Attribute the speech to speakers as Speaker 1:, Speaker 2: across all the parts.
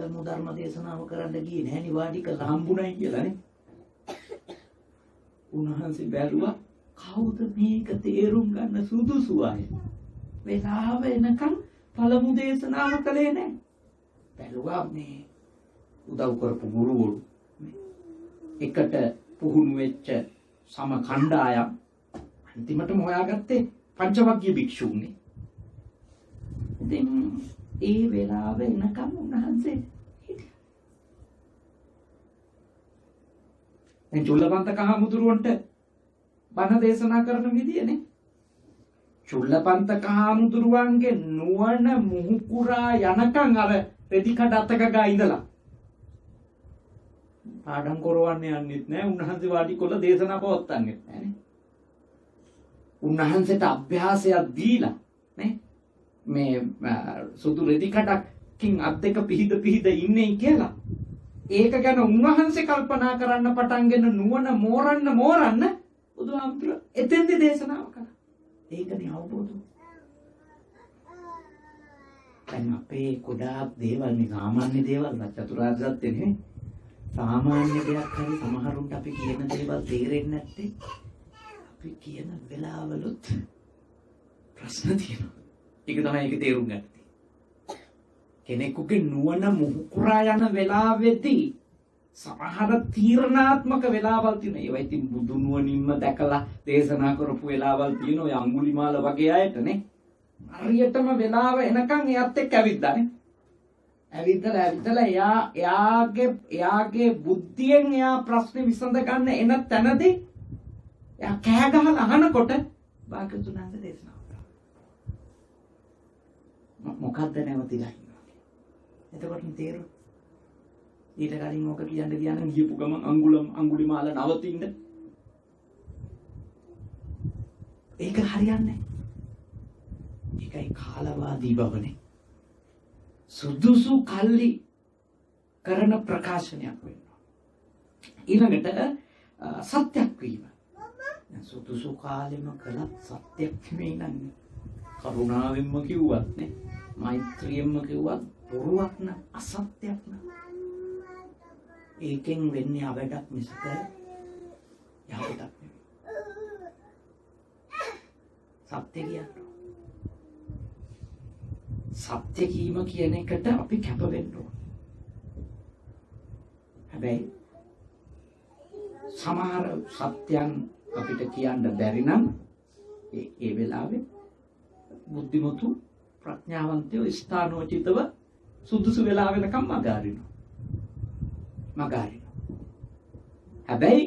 Speaker 1: පළමු ධර්ම දේශනාව කරන්න ගියේ නැහැ නේ වාඩි කරලා හම්බුණයි කියලා නේ. උන්වහන්සේ බැලුවා කවුද මේක තේරුම් ගන්න සුදුසු අය. වෙලාව එනකන් පළමු දේශනාව කළේ නැහැ. බැලුවා මේ උදව් කරපු ගුරුවරු එකට පුහුණු වෙච්ච සම කණ්ඩායම් අන්තිමටම හොයාගත්තේ පංචවග්ගීය භික්ෂුන්නේ. ඉතින් ඒ වෙලාව එනකම් උන්වහන්සේ හිටියා. දැන් චුල්ලපන්තක හාමුදුරුවන්ට බණ දේශනා කරන විදියනේ. චුල්ලපන්තක හාමුදුරුවන්ගේ නුවණ මුහුකුරා යනකම් අර රෙදි කඩ අතක ගා ඉඳලා පාඩම් කරවන්නේ යන්නෙත් නෑ. උන්වහන්සේ වාඩි කොළ දේශනා පවත්වන්නෙත් නෑනේ. උන්වහන්සේට අභ්‍යාසයක් දීලා නේ මේ සුදු රෙදි කඩකින් අත් දෙක පිහිද ඉන්නේ කියලා. ඒක ගැන උන්වහන්සේ කල්පනා කරන්න පටන්ගෙන නුවණ මෝරන්න බුදුහාමුදුරුවෝ එතෙන්දි දේශනාව කළා. ඒකනේ අවබෝධය. දැන් අපේ ගොඩාක් දේවල් මේ සාමාන්‍ය දේවල් චතුරාර්ය සත්‍ය නෙමෙයි. සාමාන්‍ය දෙයක් හරි සමහරුන්ට අපි කියන දේවල් තේරෙන්නේ නැත්තේ අපි කියන වෙලාවලුත් ප්‍රශ්න තියෙනවා. ඒක තමයි ඒක තේරුම් ගන්න තියෙන්නේ. කෙනෙකුගේ නුවණ මුහුකුරා යන වෙලාවෙදී සමහර තීරණාත්මක වෙලාවල් තියෙනවා. ඒවා ඉතින් බුදු නුවණින්ම දැකලා දේශනා කරපු වෙලාවල් තියෙනවා. ඔය අඟුලිමාල වගේ අයටනේ. හරියටම වෙලාව එනකන් එයත් එක්ක ඇවිද්දානේ. ඇවිදලා එයාගේ බුද්ධියෙන් එයා ප්‍රශ්නේ විසඳ ගන්න එන තැනදී එයා කෑ ගහලා අහනකොට භාග්‍යවතුන් වහන්සේ දේශනාව කළා. මොකද්ද නැවතිලා ඉන්නවා. එතකොට තේරුම් ඊට කලින් ඕක කියන්න ගියපු ගමන් අඟුලිමාල නවතින්න ඒක හරියන්නේ නැහැ. ඒකයි කාලවාදී බවනේ. සුදුසු කල්ලි කරන ප්‍රකාශනයක් වෙනවා. ඊළඟට සත්‍යක් වීම. සුදුසු කාලෙම කළත් සත්‍යක් නෙමෙයි නන්නේ. කරුණාවෙන්ම කිව්වත් නේ, මෛත්‍රියෙන්ම කිව්වත් බොරුවක් න අසත්‍යක් න. ඒකෙන් වෙන්නේ අවඩක් මිසක යහපතක් නෙමෙයි. සත්‍ය කියන්නේ සත්‍ය කීම කියන එකට අපි කැප වෙන්න ඕන. හැබැයි සමහර සත්‍යයන් අපිට කියන්න බැරි නම් ඒ වෙලාවේ බුද්ධිමතු ප්‍රඥාවන්තයෝ ස්ථානෝචිතව සුදුසු වෙලාව වෙනකම් මගහරිනවා. හැබැයි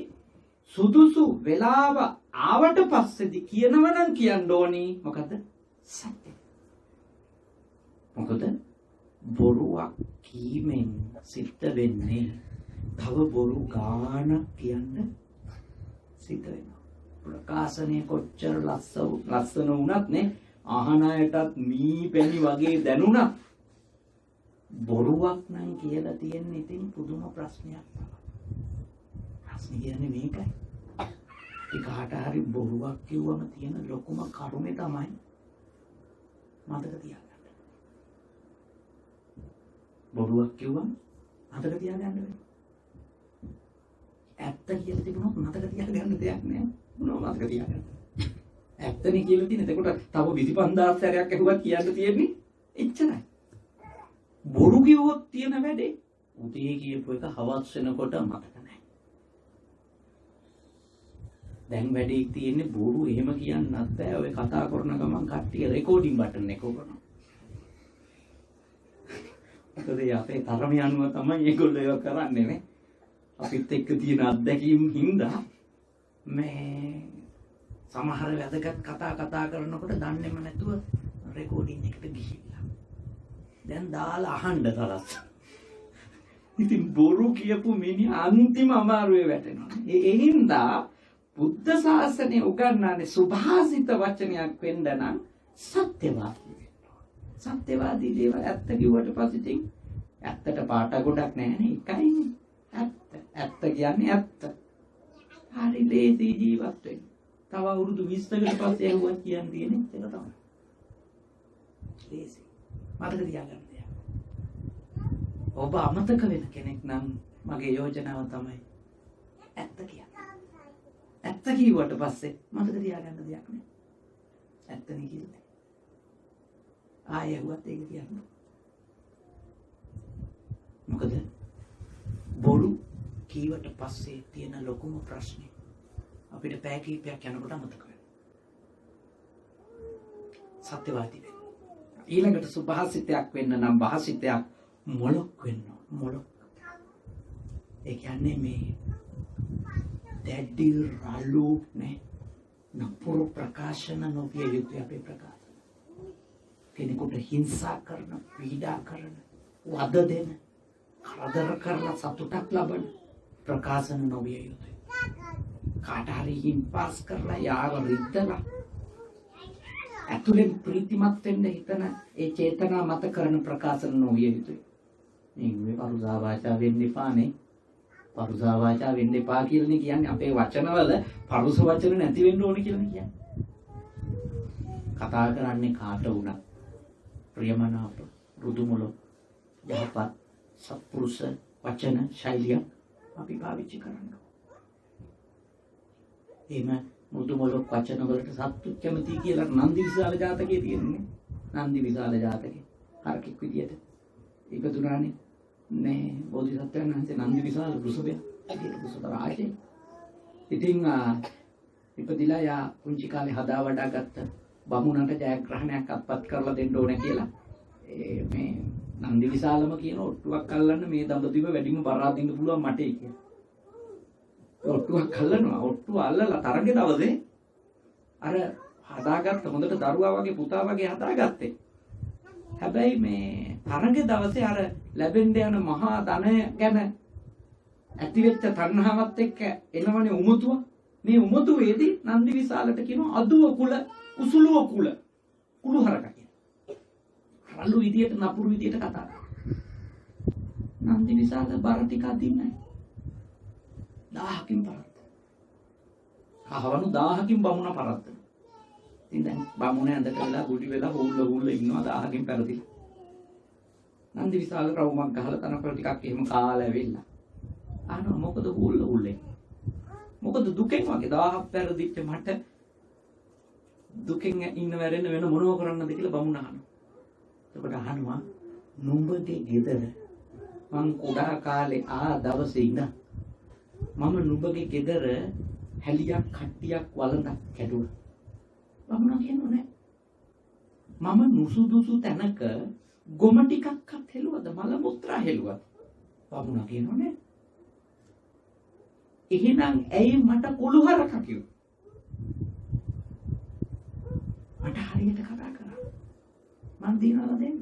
Speaker 1: සුදුසු වෙලාව ආවට පස්සේදී කියනවනම් කියන්න ඕනි මොකද? සත්‍ය. මොකද බොරුවක් කීමෙන් සිද්ධ වෙන්නේ තව බොරු ගානක් කියන්න සිද්ධ වෙනවා. ප්‍රකාශනය කොච්චර ලස්සන වුණත් නේ, අහන අයටත් මී පැණි වගේ දැනුණත් බොරුවක් නම් කියලා තියෙන්නේ ඉතින් පුදුම ප්‍රශ්නයක් තමයි. ප්‍රශ්නේ කියන්නේ මේකයි. ඒ කාට හරි බොරුවක් කිව්වම තියෙන ලොකුම කරුමේ තමයි මතක තියාගන්න. බොරුවක් කිව්වම මතක තියාගන්න වෙනවා. ඇත්ත කියලා තිබුණොත් මතක තියාගන්න දෙයක් නෑ. මොනවද මතක තියාගන්න? ඇත්තනේ කියලා තියෙන. එතකොට තව 25000 සැරයක් ඇහුවත් කියන්න තියෙන්නේ එච්චරයි. බොරු කිව්වොත් තියෙන වැඩේ උදේ කියපු එක හවස් වෙනකොට මතක නෑ. දැන් වැඩේ තියෙන්නේ බොරු එහෙම කියන්නත් බෑ. ඔය කතා කරන ගමන් කට්ටිය රෙකෝඩින් බටන් එක කරනවා. මොකද අපේ තරම යනුව තමයි ඒගොල්ලෝ ඒක කරන්නේ නේ. අපිත් එක්ක තියෙන අත්දැකීම් හින්දා මේ සමහර වැදගත් කතා කරනකොට දන්නේම නැතුව රෙකෝඩින් එකට ගිහිල්ලා දැන් දාලා අහන්න තරස්. ඉතින් බොරු කියපු මිනිහා අන්තිම අමාරුවේ වැටෙනවා. ඒ හින්දා බුද්ධ ශාසනය උගන්වන්නේ සුභාසිත වචනයක් වෙන්න නම් සත්‍යවාදී වෙන්න ඕන. සත්‍යවාදී දේවල් ඇත්ත කිව්වට පස්සේ ඉතින් ඇත්තට පාට ගොඩක් නැහැ නේ. එකයි ඇත්ත කියන්නේ ඇත්ත. හරි ලේසි ජීවත් වෙන්න. තව අවුරුදු 20කට පස්සේ ඇහුවත් කියන්න තියෙන්නේ ඒක තමයි. ලේසි. මතක තියාගන්න දෙයක්. ඔබ අමතක වෙන කෙනෙක් නම් මගේ යෝජනාව තමයි ඇත්ත කියන්නේ. ඇත්ත කිව්වට පස්සේ මතක තියාගන්න දෙයක් නෑ. ඇත්තනේ කියන්නේ. ආයෙවත් ඒක කියන්න. මොකද බොරු කීවට පස්සේ තියෙන ලොකුම ප්‍රශ්නේ අපිට පැය කීපයක් යනකොට අමතක වෙනවා. සත්‍යවාදී වෙන්න. ඊළඟට සුභාසිතයක් වෙන්න නම් භාසිතයක් මොලොක් වෙන්න ඕන. මොලොක්. ඒ කියන්නේ මේ දැඩි රළු නේ නපුරු ප්‍රකාශන නොවිය යුතුයි අපේ ප්‍රකාශන. කෙනෙකුට හිංසා කරන, පීඩා කරන, වද දෙන, කරදර කරලා සතුටක් ලබන ප්‍රකාශන නොවිය යුතුයි. කාට හරි හිම්පාස් කරලා යාව රිද්දලා ඇතුලෙන් ප්‍රීතිමත් වෙන්න හිතන ඒ චේතනා මත කරන ප්‍රකාශන නොවිය යුතුයි. මේ පරුසා වාචා වෙන්න එපානේ. පරුසා වාචා වෙන්න එපා කියලානේ කියන්නේ. අපේ වචනවල පරුස වචන නැති වෙන්න ඕනේ කියලානේ කියන්නේ. කතා කරන්නේ කාට වුණත් ප්‍රියමනාප රුදුමුල යහපත් සත්පුරුෂ වචන ශෛලිය අපි පාවිච්චි කරන්න. එහෙම මුදුමල වචන වලට සත්තු කැමති කියලා නන්දි විශාල ජාතකයේ තියෙන්නේ. නන්දි විශාල ජාතකේ හරකෙක් විදියට ඉපදුනානේ. නේ බෝධිසත්වයන් වහන්සේ නන්දි විශාල වෘෂභය ඒකට වෘෂභ රාජේ. ඉතින් ඉපදිලා යා පුංචි කාලේ හදා වඩා ගත්ත බමුණන්ට ජයග්‍රහණයක් අත්පත් කරලා දෙන්න ඕනේ කියලා මේ නන්දි විශාලම කියන ඔට්ටුවක් අල්ලන්න මේ දඹදිව වැඩිම බර අදින්න පුළුවන් මටේ කියලා. ඔට්ටුවක් අල්ලනවා. ඔට්ටුව අල්ලලා තරගේ දවසේ අර හදාගත්ත හොඳට දරුවා වගේ පුතා වගේ හදාගත්තේ. හැබැයි මේ තරගේ දවසේ අර ලැබෙන්න යන මහා ධනය ගැන ඇතිවෙච්ච තණ්හාවත් එක්ක එනවනේ උමතුව. මේ උමතුවේදී නන්දි විශාලට කියනවා අදුව කුල කුසුලුව කුල කුළු හරක කියන. රළු විදියට නපුරු විදියට කතා කරනවා. නන්දි විශාල බර ටික අදින්නේ 1000කින් පරද්ද. කහවණු 1000කින් බමුණ පරද්ද. ඉතින් දැන් බමුණ ඇඳට වෙලා ගුටි වෙලා හොල්ල ඉන්නවා 1000කින් පෙරදිලා. නන්දි විශාල රවුමක් ගහලා තනකොළ ටිකක් එහෙම කාලා ඇවිල්ලා. අහනවා මොකද හොල්ලේ? මොකද දුකෙන් වගේ 1000ක් පෙරදිච්ච මට දුකෙන් ඉන්න වැරෙන්න වෙන මොනව කරන්නද කියලා බමුණ අහනවා. එතකොට අහනවා නුඹගේ ගෙදර මං කුඩා කාලේ දවසේ ඉඳන් මම නුඹගේ ගෙදර හැලියක් කට්ටියක් වළඳක් කැඩුවා. බමුණා කියනවා නෑ. මම නුසුදුසු තැනක ගොම ටිකක්වත් හෙළුවද මල මුත්‍රා හෙළුවද? බමුණා කියනවා නෑ. එහෙනම් ඇයි මට කුළු හරක කිව්වේ? මට හරියට කතා කරා. මං දිනවල දෙන්න.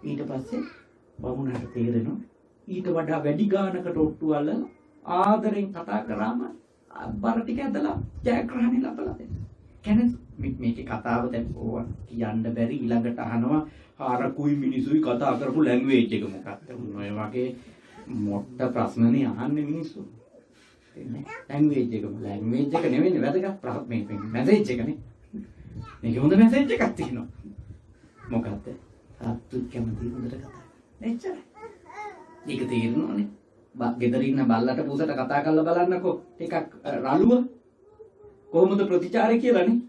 Speaker 1: ඊට පස්සේ බමුණට තේරෙනවා ඊට වඩා වැඩි ගානකට ඔට්ටු අල්ලලා ආදරෙන් කතා කරාම බර ටික ඇදලා ජයග්‍රහණය ලබලා දෙන්න. කියන්නේ මේකේ කතාව දැන් ඕවා කියන්න බැරි ඊළඟට අහනවා හාරකුයි මිනිසුයි කතා කරපු ලැන්ග්වේජ් එක මොකක්ද? ඔය වගේ මොට්ට ප්‍රශ්නනේ අහන්නේ මිනිස්සු. එන්නේ ලැන්ග්වේජ් එක නෙවෙයි වැදගත් මේ මැසේජ් එකනේ. මේක හොඳ මැසේජ් එකක් තියෙනවා. මොකක්ද? සත්තු කැමති හොඳට කතා. එච්චරයි. ඒක තේරෙනවනේ. ගෙදර ඉන්න බල්ලට පුසට කතා කරලා බලන්නකෝ. ටිකක් රළුව කොහොමද ප්‍රතිචාරය කියලානේ.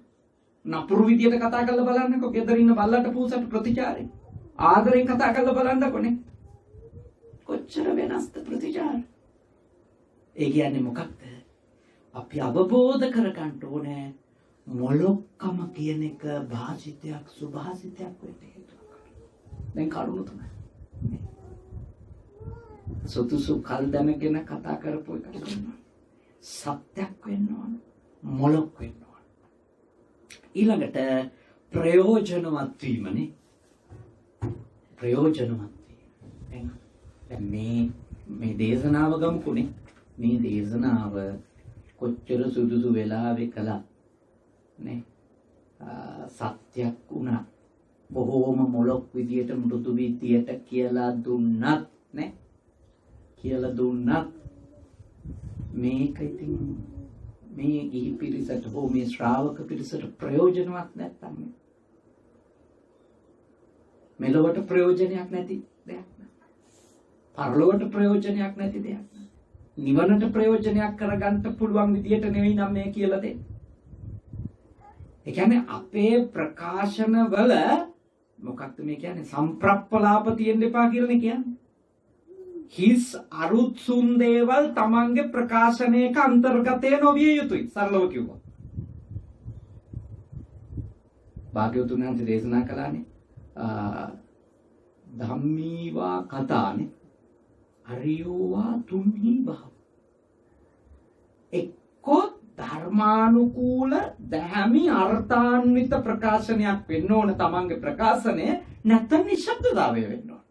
Speaker 1: නපුරු විදියට කතා කරලා බලන්නකෝ. ගෙදර ඉන්න බල්ලට පුසට ප්‍රතිචාරය. ආදරෙන් කතා කරලා බලන්නකෝනේ. කොච්චර වෙනස්ද ප්‍රතිචාර. ඒ කියන්නේ මොකක්ද? අපි අවබෝධ කරගන්න ඕනේ මොලොක්කම කියන එක භාෂිතයක් සුභාසිතයක් වෙන්න හේතුවක්. දැන් කරුණු තමයි. සුදුසු කල් දැනගෙන කතා කරපු එක සත්‍යක් වෙන්න ඕන. මොලොක් වෙන්න ඕන. ඊළඟට ප්‍රයෝජනවත් වීමනේ. ප්‍රයෝජනවත් වීම. දැන් මේ දේශනාව ගමුකුනේ. මේ දේශනාව කොච්චර සුදුසු වෙලාවෙ කළා නේ සත්‍යක් වුණා බොහෝම මොලොක් විදියට මෘදු විදියට කියලා දුන්නත් නේ කියලා දුන්නත් මේක ඉතින් මේ ගිහි පිරිසට හෝ මේ ශ්‍රාවක පිරිසට ප්‍රයෝජනවත් නැත්තම් මෙලොවට ප්‍රයෝජනයක් නැති දෙයක් පරලොවට ප්‍රයෝජනයක් නැති දෙයක්. නිවනට ප්‍රයෝජනයක් කරගන්න පුළුවන් විදියට නෙවෙයි නම් මේ කියලා දෙන්නේ. ඒ කියන්නේ අපේ ප්‍රකාශන වල මොකක්ද මේ කියන්නේ සම්ප්‍රප්පලාප තියෙන්න එපා කියලානේ කියන්නේ. හිස් අරුත් සුන් දේවල් තමන්ගේ ප්‍රකාශනයක අන්තර්ගතය නොවිය යුතුයි සරලව කිව්වොත්. භාග්‍යවතුන් වහන්සේ දේශනා කළානේ ධම්මීවා කතානේ අරියෝවා තුන්හි භව. එක්කෝ ධර්මානුකූල දැහැමි අර්ථාන්විත ප්‍රකාශනයක් වෙන්න ඕන තමන්ගේ ප්‍රකාශනය, නැත්නම් නිශ්ශබ්දතාවය වෙන්න ඕන.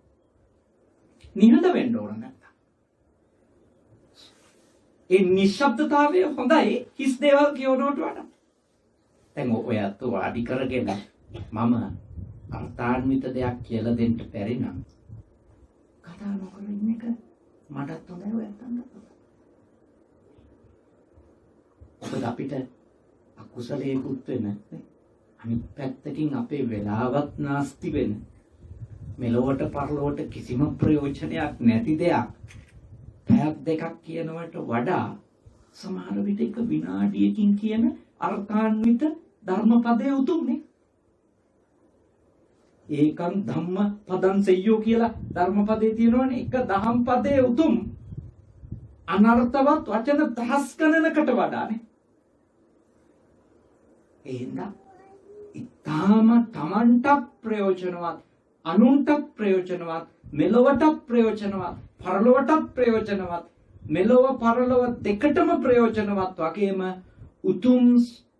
Speaker 1: නිහඬ වෙන්න ඕන නැත්නම්. ඒ නිශ්ශබ්දතාවය හොඳයි හිස් දේවල් කියනවට වඩා. දැන් ඔයත් වාඩි කරගෙන මම අර්ථාන්විත දෙයක් කියලා දෙන්න බැරි නම් කතා නොකර ඉන්න එක මටත් හොඳයි ඔයත් හොඳයි. මොකද අපිට අකුසලයකුත් වෙන අනිත් පැත්තකින් අපේ වෙලාවත් නාස්ති වෙන මෙලොවට පරලොවට කිසිම ප්‍රයෝජනයක් නැති දෙයක් පැයක් දෙකක් කියනවට වඩා සමහර විට එක විනාඩියකින් කියන අර්ථාන්විත ධර්මපදයේ උතුම්නේ. ඒකං ධම්ම පදං සෙය්‍යෝ කියලා ධර්මපදයේ තියෙනවනේ. එක දහම් පදයේ උතුම් අනර්ථවත් වචන දහස් ගණනකට වඩානේ. එහෙනම් ඊටාම තමන්ට ප්‍රයෝජනවත්, අනුන්ට ප්‍රයෝජනවත්, මෙලොවට ප්‍රයෝජනවත්, පරලොවට ප්‍රයෝජනවත්, මෙලොව පරලොව දෙකටම ප්‍රයෝජනවත් වගේම උතුම්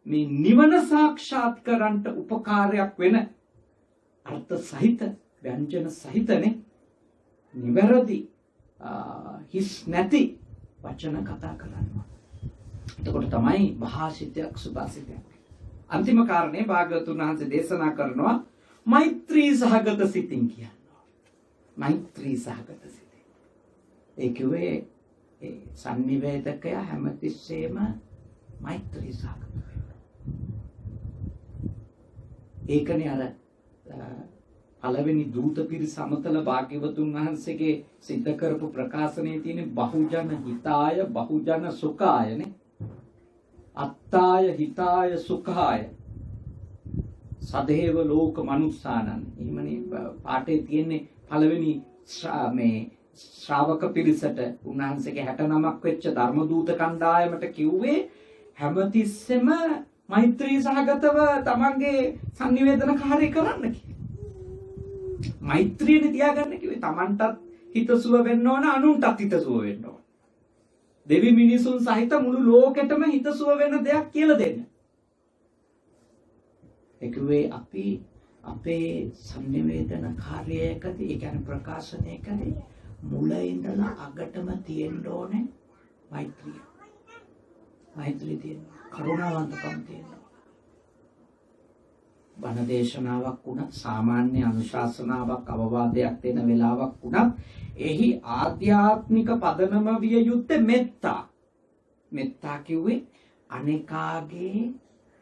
Speaker 1: මේ නිවන සාක්ෂාත් කරන්නට උපකාරයක් වෙන අර්ථ සහිත ව්‍යංජන සහිතනේ නිවැරදි හිස් නැති වචන කතා කරනවා. එතකොට තමයි භාෂිතයක් සුභාසිතයක්. අන්තිම කාරණේ භාග්‍යවතුන් වහන්සේ දේශනා කරනවා මෛත්‍රී සහගත සිතින් කියනවා. මෛත්‍රී සහගත සිතින්. ඒ කිව්වේ ඒ සංනිවේදකය හැමතිස්සෙම මෛත්‍රී සහගත වෙනවා. ඒකනේ අර පළවෙනි දූත පිරිස සමතල භාග්‍යවතුන් වහන්සේගේ සිද්ධ කරපු ප්‍රකාශනයේ තියෙන බහුජන හිතාය බහුජන සුඛායනේ. අත්තාය හිතාය සුඛාය සදේව ලෝක මනුස්සානං. එහෙමනේ පාඨයේ තියෙන්නේ පළවෙනි මේ ශ්‍රාවක පිරිසට උන්වහන්සේගේ 69ක් වෙච්ච ධර්ම දූත කණ්ඩායමට කිව්වේ හැමතිස්සෙම මෛත්‍රී සහගතව තමන්ගේ සංනිවේදන කාර්ය කරන්න කියලා. මෛත්‍රියනේ තියාගන්න කිව්වේ. තමන්ටත් හිතසුව වෙන්න ඕන, අනුන්ටත් හිතසුව වෙන්න ඕන. දෙවි මිනිසුන් සහිත මුළු ලෝකෙටම හිතසුව වෙන දෙයක් කියලා දෙන්න. ඒකවේ අපි අපේ සංනිවේදන කාර්යයකදී, ඒ කියන්නේ ප්‍රකාශනයකදී මුල ඉඳලා අගටම තියෙන්න ඕනේ මෛත්‍රිය. මෛත්‍රිය තියෙනවා. කරුණාවන්තකම් තියෙනවා. බණ දේශනාවක් වුණත්, සාමාන්‍ය අනුශාසනාවක් අවවාදයක් දෙන වෙලාවක් වුණත් එහි ආධ්‍යාත්මික පදනම විය යුත්තේ මෙත්තා. මෙත්තා කිව්වේ අනේකාගේ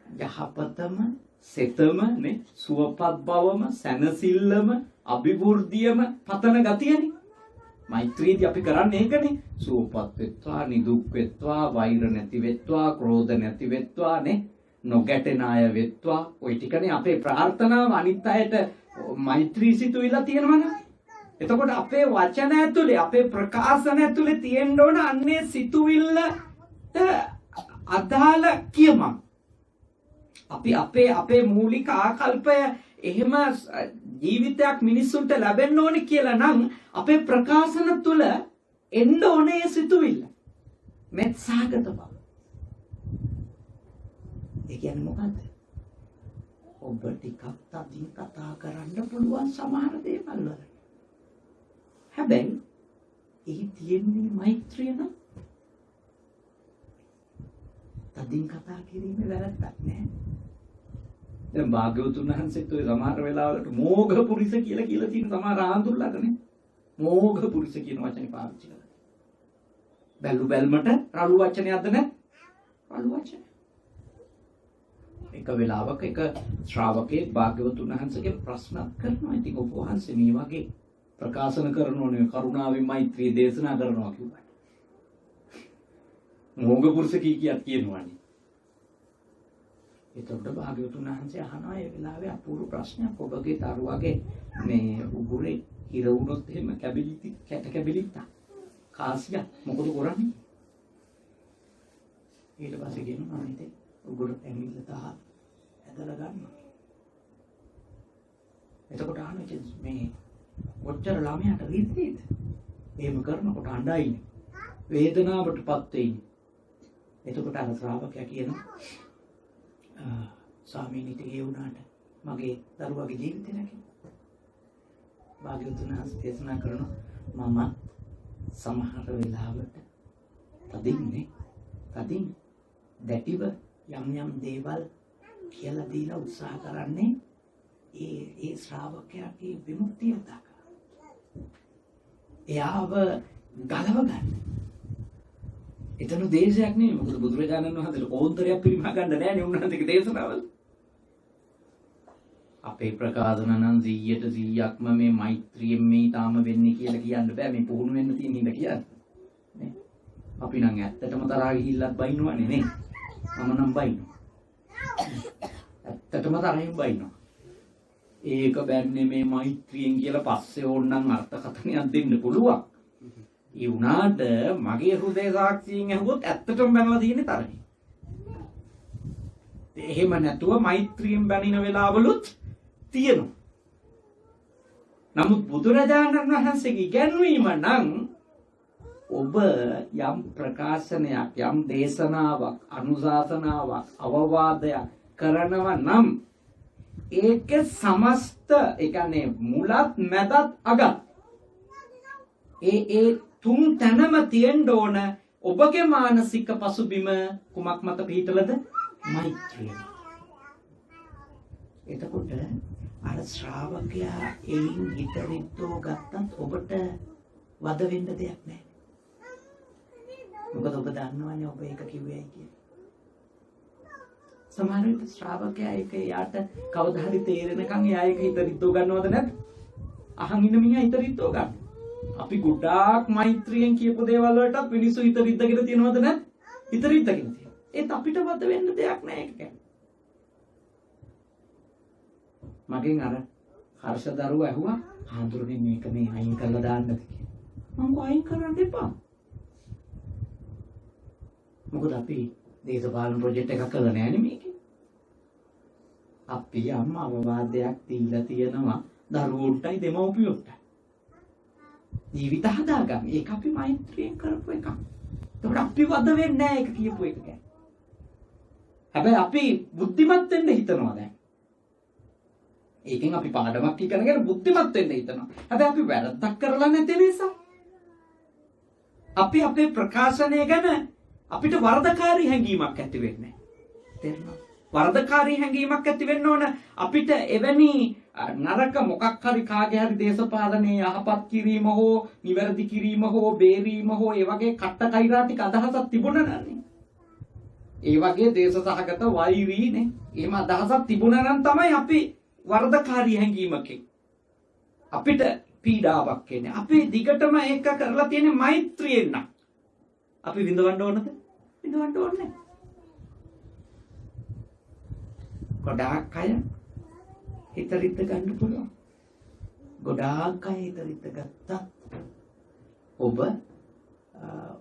Speaker 1: යහපතම, සිතම නේ, සුවපත් බවම, සැනසෙල්ලම, අභිවෘද්ධියම පතන ගතියනේ. මෛත්‍රියදී අපි කරන්නේ ඒකනේ. සුවපත් වෙත්වා, නිදුක් වෙත්වා, වෛර නැති වෙත්වා, ක්‍රෝධ නැති වෙත්වා නේ, නොගැටෙන අය වෙත්වා. ওই ටිකනේ අපේ ප්‍රාර්ථනාව. අනිත් අයට මෛත්‍රී සිතුවිලා තියෙනවනේ. එතකොට අපේ වචන ඇතුලේ, අපේ ප්‍රකාශන ඇතුලේ තියෙන්න ඕන අන්නේ සිතුවිල්ලට අදාළ කියමක්. අපි අපේ මූලික ආකල්පය එහෙම ජීවිතයක් මිනිස්සුන්ට ලැබෙන්න ඕනේ කියලා නම් අපේ ප්‍රකාශන තුළ එන්න ඕනේ සිතුවිල්ල. මෙත් සහගත බව. ඒ කියන්නේ මොකද්ද? ඔබ ටිකක් තදින් කතා කරන්න පුළුවන් සමහර දේවල් වල. හැබැයි එහි තියෙන්නේ මෛත්‍රිය නම් තදින් කතා කිරීමේ වැරද්දක් නැහැ. දැන් භාග්‍යවතුන් වහන්සේත් ඔය සමහර වෙලාවලට මෝඝ පුරිස කියලා තියෙන සමහර ආඳුල්ලාගනේ. මෝඝ පුරිස කියන වචනේ පාවිච්චි කරනවා. බැලු බැල්මට රළු වචනයක්ද නැත්? රළු වචන. එක වෙලාවක එක ශ්‍රාවකයෙක් භාග්‍යවතුන් වහන්සේගේ ප්‍රශ්න කරනවා. ඉතින් ඔබ වහන්සේ මේ වගේ ප්‍රකාශන කරනෝනේ කරුණාවෙන් මෛත්‍රිය දේශනා කරනවා කිව්වා. මොංග පුරුෂ කීකියක් කියනවානේ. එතකොට භාග්‍යවතුන් වහන්සේ අහනවා ඒ වෙලාවේ අපූර්ව ප්‍රශ්නයක්. ඔබගේ දරුවාගේ මේ උගුරේ හිර වුණොත් එහෙම කැබිලිටි කැට කැබිලිටි කාසියක් මොකද කරන්නේ? ඊට පස්සේ කියනවා ඉතින් උගුර ඇඟිල්ල තහ ඇදලා ගන්නවා. එතකොට අහන්නේ මේ කොච්චර ළමයාට රිද්දේද? එහෙම කරනකොට අඬයිනේ. වේදනාවටපත් වෙන්නේ. එතකොට අර ශ්‍රාවකයා කියනවා ස්වාමීනිට ඒ වුණාට මගේ දරුවාගේ ජීවිතේ නැකේ. භාග්‍යවතුන් වහන්සේ දේශනා කරනවා මම සමහර වෙලාවට තදින් දැටිව යම් දේවල් කියලා දීලා උත්සාහ කරන්නේ ඒ ශ්‍රාවකයාගේ විමුක්තිය දක්වා. එයාව ගලව ගන්න. එතන දේශයක් නෙමෙයි. මොකද බුදුරජාණන් වහන්සේ ඕන්තරයක් පිරිමහ ගන්න නෑනේ උන්වහන්සේගේ දේශනාවල. අපේ ප්‍රකාශන නම් 100%ක්ම මේ මෛත්‍රියෙන් මේ තාම වෙන්නේ කියලා කියන්න බෑ. මේ පුහුණු වෙන්න තියෙන හිඳ කියන්නේ. නේ? අපි නම් ඇත්තටම තරහා ගිහිල්ලත් බයින්නවනේ නේ. මම නම් බයින්නවා. ඇත්තටම තරහින් බයින්නවා. ඒක බෑන්නේ මේ මෛත්‍රියෙන් කියලා පස්සේ ඕනනම් අර්ථකථනයක් දෙන්න පුළුවන්. ඒ වුණාට මගේ හෘදය සාක්ෂියෙන් අහුවොත් ඇත්තටම බැනලා තියෙන්නේ තරහින්. එහෙම නැතුව මෛත්‍රියෙන් බැනින වෙලාවලුත් තියෙනවා. නමුත් බුදුරජාණන් වහන්සේගේ ඉගැන්වීම නම් ඔබ යම් ප්‍රකාශනයක් යම් දේශනාවක් අනුශාසනාවක් අවවාදයක් කරනවා නම් ඒක සමස්ත ඒ කියන්නේ මුලත් මැදත් අගත් ඒ තුන් තැනම තියෙන්න ඕන. ඔබගේ මානසික පසුබිම කුමක් මත පිහිටලද? මෛත්‍රිය. එතකොට අර ශ්‍රාවකයා එයින් හිතරිද්දෝ ගත්තත් ඔබට වද වෙන්න දෙයක් නැහැ. මොකද ඔබ දන්නවනේ ඔබ ඒක කිව්වයි කියලා. සමහර විට ශ්‍රාවකයා ඒක යාට කවදා හරි තේරෙනකන් එයා ඒක හිතරිද්දෝ ගන්නවද නැද්ද? අහන් ඉන්න මිනිහා හිතරිද්දෝ ගන්න. අපි ගොඩාක් මෛත්‍රියෙන් කියපු දේවල් වලටත් මිනිස්සු හිතරිද්දගෙන තියනවද නැද්ද? හිතරිද්දගෙන තියෙනවා. ඒත් අපිට වද වෙන්න දෙයක් නැහැ ඒක කියන්නේ. මගෙන් අර හර්ෂ දරුවා ඇහුවා හාමුදුරනේ මේක මේ අයින් කරලා දාන්නද කියලා. මම කෝ අයින් කරන්න එපා. මොකද අපි දේශපාලන ප්‍රොජෙක්ට් එකක් කරලා නැහැ මේකේ. අපි යම් අවවාදයක් දීලා තියෙනවා දරුවෝටයි දෙමව්පියෝටයි. ජීවිත හදාගන්න. ඒක අපි මෛත්‍රියෙන් කරපු එකක්. ඒකට අපි වද වෙන්නේ නැහැ ඒක කියපු එක ගැන. හැබැයි අපි බුද්ධිමත් වෙන්න හිතනවා දැන්. ඒකෙන් අපි පාඩමක් ඉගෙනගෙන බුද්ධිමත් වෙන්න හිතනවා. හැබැයි අපි වැරද්දක් කරලා නැති නිසා අපි අපේ ප්‍රකාශනය ගැන අපිට වරදකාරී හැඟීමක් ඇති වෙන්නේ. තේරෙනවද? වරදකාරී හැඟීමක් ඇති වෙන්න ඕන. අපිට එවැනි නරක මොකක් හරි කාගේ හරි දේශපාලනයේ යහපත් කිරීම හෝ නිවැරදි කිරීම හෝ බේරීම හෝ ඒ වගේ කට්ට කෛරාටික අදහසක් තිබුණා නන්නේ. ඒ වගේ දේශසහගත වෛරීනේ. එහෙම අදහසක් තිබුණා නම් තමයි අපි වරදකාරී හැඟීමකින් අපිට පීඩාවක් එන්නේ. අපි දිගටම ඒක කරලා තියෙන්නේ මෛත්‍රියෙන් නම්. අපි විඳවන්න ඕනද? විඳවන්න ඕනේ නැහැ. ගොඩාක් අය හිතරිද්ද ගන්න පුළුවන්. ගොඩාක් අය හිතරිද්ද ගත්තා.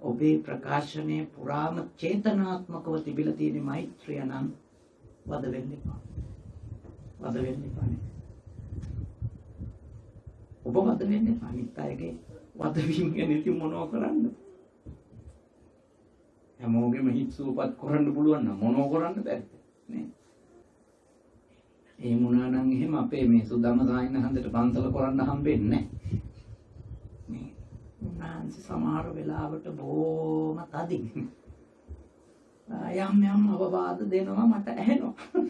Speaker 1: ඔබේ ප්‍රකාශනයේ පුරාම චේතනාත්මකව තිබිලා තියෙන මෛත්‍රිය නම් වද වෙන්න එපා. වද වෙන්න එපා නේ. ඔබ වද වෙන්න එපා. අනිත් අයගේ වද වීම ගැන ඉතින් මොනව කරන්නද? හැමෝගෙම හිත සුවපත් කරන්න පුළුවන් නම් මොනව කරන්න බැරිද නේ? ඒ මොනවා නම් එහෙම අපේ මේ සුදම සායන හන්දට පන්සල කරන්න හම්බෙන්නේ නැහැ. මේ උන්වහන්සේ සමහර වෙලාවට බොහොම තදින් යම් අවවාද දෙනවා මට ඇහෙනවා.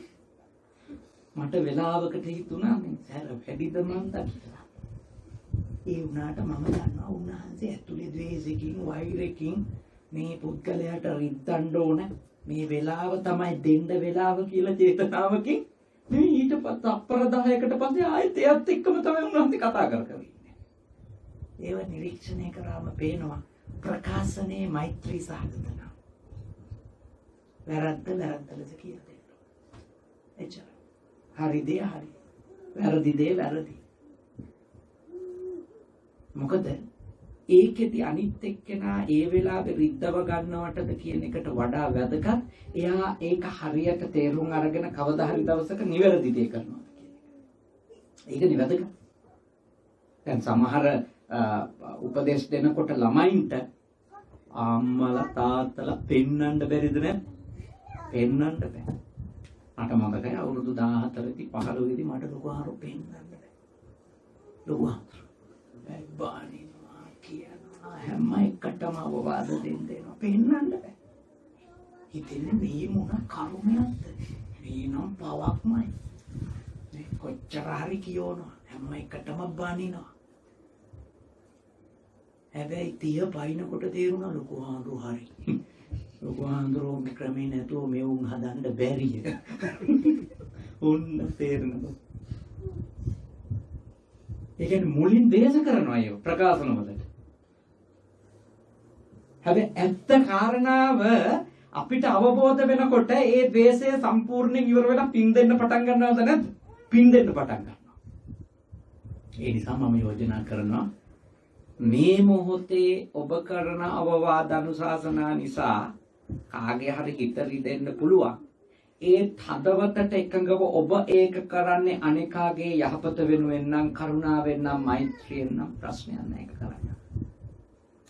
Speaker 1: මට වෙලාවකට හිතුණා මේ සැර වැඩිද මන්ද කියලා. ඒ වුණාට මම දන්නවා උන්වහන්සේ ඇතුලේ ද්වේෂකින් වෛරකින් මේ පුද්ගලයාට රිද්දන්න ඕන මේ වෙලාව තමයි දෙන්න වෙලාව කියලා චේතනාවකින් මේ ඊට පස්සේ අප්පර 10කට පස්සේ ආයෙත් එයත් එක්කම තමයි උන්වහන්සේ කතා කර කර ඉන්නේ. ඒව නිරීක්ෂණය කරාම පේනවා ප්‍රකාශනයේ මෛත්‍රී සහගත නම්. වැරද්ද ලෙස කියලා දෙන්න. එච්චර. හරි දේ හරි. වැරදි දේ වැරදි. මොකද ඒකෙදි අනිත් එක්කෙනා ඒ වෙලාවේ රිද්දව ගන්නවටද කියන එකට වඩා වැදගත් එයා ඒක හරියට තේරුම් අරගෙන කවදා හරි දවසක නිවැරදි දේ කරනවා කියන එක. ඒක නිවැරදිද? දැන් සමහර උපදේශ දෙනකොට ළමයින්ට අම්මලා තාත්තලා පෙන්වන්න බැරිද නැත්? පෙන්වන්න බෑ. මට මතකයි අවුරුදු 14 දී 15 දී මට ලොකු ආරෝ පෙන්වන්න බෑ. ලොකු ආරෝ. බානිනවා කියනවා හැම එකටම අවවාද දෙනවා පෙන්වන්න බෑ. හිතෙන්නේ මේ මොන කර්මයක්ද? මේ නම් පවක්මයි. මේ කොච්චර හරි කියනවා හැම එකටම බානිනවා. හැබැයි තිය පයින්කොට තේරුණා ලොකු ආරෝ හරි. ලොකු ආරෝගේ ක්‍රමේ නැතුව මෙවුන් හදන්න බැරිය. ඔන්න තේරෙනවා. ඒ කියන්නේ මුලින් දේශ කරනවා අය ප්‍රකාශන වලට. හැබැයි ඇත්ත කාරණාව අපිට අවබෝධ වෙනකොට ඒ ද්වේෂය සම්පූර්ණයෙන් ඉවර වෙලා පින් දෙන්න පටන් ගන්නවද නැද්ද? පින් දෙන්න පටන් ගන්නවා. ඒ නිසා මම යෝජනා කරනවා මේ මොහොතේ ඔබ කරන අවවාද අනුශාසනා නිසා කාගේ හරි හිත රිදෙන්න පුළුවන්. ඒ හදවතට එකඟව ඔබ ඒක කරන්නේ අනිකාගේ යහපත වෙනුවෙන් නම් කරුණාවෙන් නම් මෛත්‍රියෙන් නම් ප්‍රශ්නයක් නැහැ ඒක කරන්න.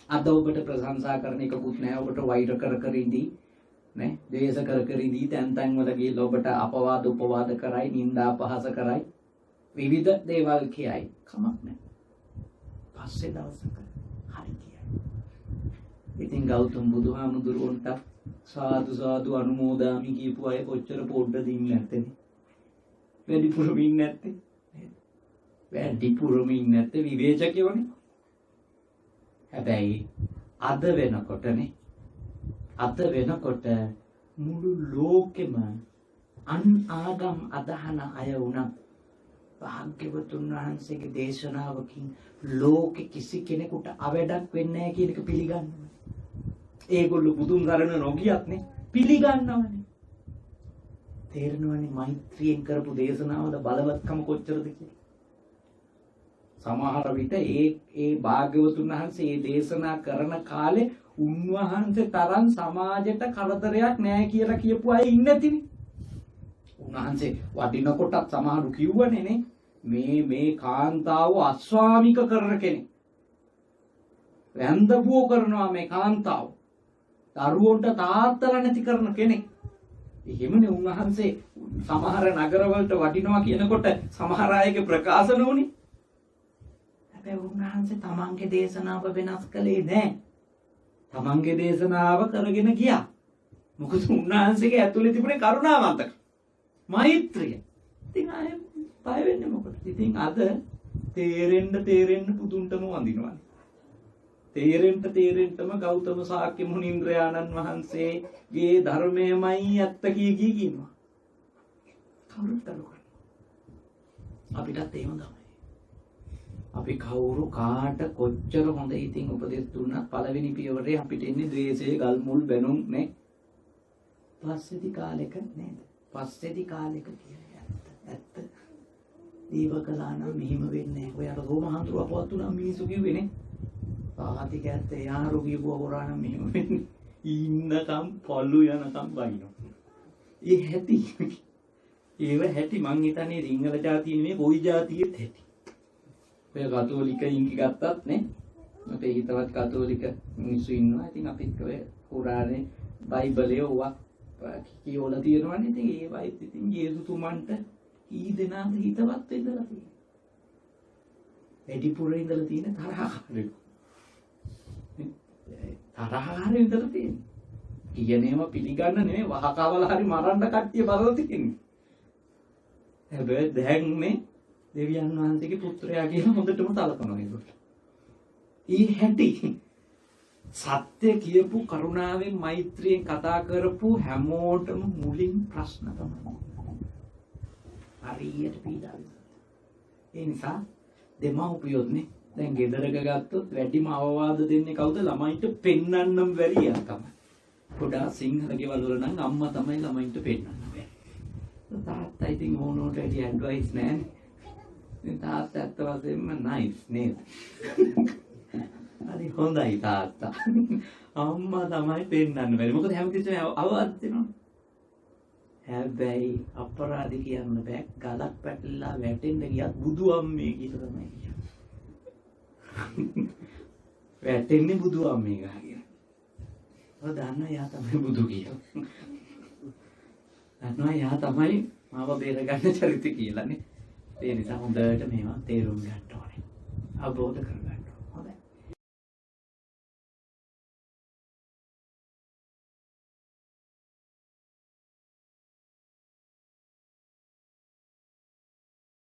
Speaker 1: අද ඔබට ප්‍රශංසා කරන එකකුත් නැහැ. ඔබට වෛර කර ඉඳී නේ, ද්වේෂ කර ඉඳී තැන් වල ගිහලා ඔබට අපවාද උපවාද කරයි, නිന്ദා අපහාස කරයි, විවිධ දේවල් කියයි. කමක් නැහැ. පස්සේ දවසක හරි කියයි. ඉතින් ගෞතම බුදුහාමුදුරුවන්ට සාදු සාදු අනුමෝදාමි කියපු අය කොච්චර පොඩ්ඩද ඉන්නේ නැත්තේ. වැඩිපුරම ඉන්නේ නැත්තේ. වැඩිපුරම ඉන්නේ නැත්තේ විවේචකයෝනේ. හැබැයි අද වෙනකොට මුළු ලෝකෙම අන් ආගම් අදහන අය වුණා භාග්‍යවතුන් වහන්සේගේ දේශනාවකින් ලෝකෙ කිසි කෙනෙකුට අවඩක් වෙන්නේ නැහැ කියන එක පිළිගන්නවා. ඒගොල්ලෝ බුදුන් ගරණ නොගියත් නේ පිළිගන්නවනේ. තේරෙනවනේ මෛත්‍රියෙන් කරපු දේශනාවල බලවත්කම කොච්චරද කියලා. සමහර විට ඒ භාග්‍යවතුන් වහන්සේ මේ දේශනා කරන කාලේ උන්වහන්සේ තරම් සමාජයට කරදරයක් නැහැ කියලා කියපු අය ඉන්නේ නැතිනේ. උන්වහන්සේ වඩිනකොටත් සමහරු කිව්වනේ නේ මේ කාන්තාව අස්වාමික කරන කෙනෙක්. වැන්දපුව කරනවා මේ කාන්තාව. දරුවන්ට තාත්තලා නැති කරන කෙනෙක්. එහෙමනේ උන්වහන්සේ සමහර නගරවලට වඩිනවා කියනකොට සමහර අයගේ ප්‍රකාශන වුණේ. හැබැයි උන්වහන්සේ තමන්ගේ දේශනාව වෙනස් කළේ නැහැ. තමන්ගේ දේශනාව කරගෙන ගියා. මොකද උන්වහන්සේගේ ඇතුලේ තිබුණේ කරුණාවන්තකම. මෛත්‍රිය. ඉතින් ආයෙ බය වෙන්නේ මොකටද? ඉතින් අද තේරෙන්න පුදුන්ටම වඳිනවා. තේරෙන්නම ගෞතම සාක්‍ය මුනිంద్రයාණන් වහන්සේගේ ධර්මයමයි ඇත්ත කියනවා. කවුරුත් අරුකන. අපිටත් එහෙම තමයි. අපි කවුරු කාට කොච්චර හොඳ ඉතින් උපදෙස් දුන්නත් පළවෙනි පියවරේ අපිට එන්නේ ද්වේෂයේ ගල් මුල් බැනුම් නේ. පස්සේදී කාලෙක නේද? පස්සේදී කාලෙක කියන්නේ ඇත්ත. දීවකලා නම් මෙහිම වෙන්නේ නැහැ. ඔයාලා රෝමහන්තුරු අපවත් උනා මිනිස්සු කිව්වේ නේ. ආදී ගැත්තේ යාරු කියපුව හොරානම් මෙහෙම වෙන්නේ. ඉන්නකම් පොල්ලු යනකම් බයිනවා. ඒ හැටි. ඒව හැටි මං හිතන්නේ සිංහල ජාතිය නෙමෙයි කොයි ජාතියෙත් හැටි. ඔය කතෝලිකයින් ගත්තත් නේ. අපේ හිතවත් කතෝලික මිනිස්සු ඉන්නවා. ඉතින් අපිත් ඔය පුරාණේ බයිබලයේ ඔවා කියවලා තියෙනවානේ. ඉතින් ඒවයිත් ඉතින් යේසුතුමන්ට ඊ දෙනාද හිතවත් වෙදලා තියෙනවා. වැඩිපුර ඉඳලා තියෙන තරහකාරයෝ. තරහකාරයෝ ඉඳලා තියෙනවා. කියනේම පිළිගන්න නෙමෙයි වහකවල හරි මරන්න කට්ටිය බලලා තියෙන්නේ. හැබැයි දැන් මේ දෙවියන් වහන්සේගේ පුත්‍රයා කියන හොඳටම සලකනවා ඒකට. ඊ හැටි සත්‍ය කියපු කරුණාවෙන් මෛත්‍රියෙන් කතා කරපු හැමෝටම මුලින් ප්‍රශ්න තමයි. හරියට පීඩා වෙනවා. ඒ නිසා දෙමව්පියොත් නේ දැන් ගෙදරක ගත්තොත් වැඩිම අවවාද දෙන්නේ කවුද? ළමයින්ට පෙන්නන්නම් බැරි යා තමයි. පොඩා සිංහල ගෙවල් වල නම් අම්මා තමයි ළමයින්ට පෙන්නන්න බැරි. තාත්තා ඉතින් ඕනෝට වැඩි ඇඩ්වයිස් නැහැ. ඉතින් තාත්තා ඇත්ත වශයෙන්ම නයිස් නේද? හරි හොඳයි තාත්තා. අම්මා තමයි පෙන්නන්න බැරි. මොකද හැමතිස්සෙම අවවාද දෙනවා. හැබැයි අපරාධ කියන්න බෑ. ගලක් පැටලලා වැටෙන්න ගියත් බුදු අම්මේ කියලා තමයි කියන්නේ. වැටෙන්නේ බුදු අම්මේ ගාගෙන. ඔය දන්නා යා තමයි බුදු කියලා. දන්නවා යා තමයි මාව බේරගන්න චරිත කියලානේ. ඒ නිසා හොඳට මේවා තේරුම් ගන්න ඕනේ. අවබෝධ කරගන්න.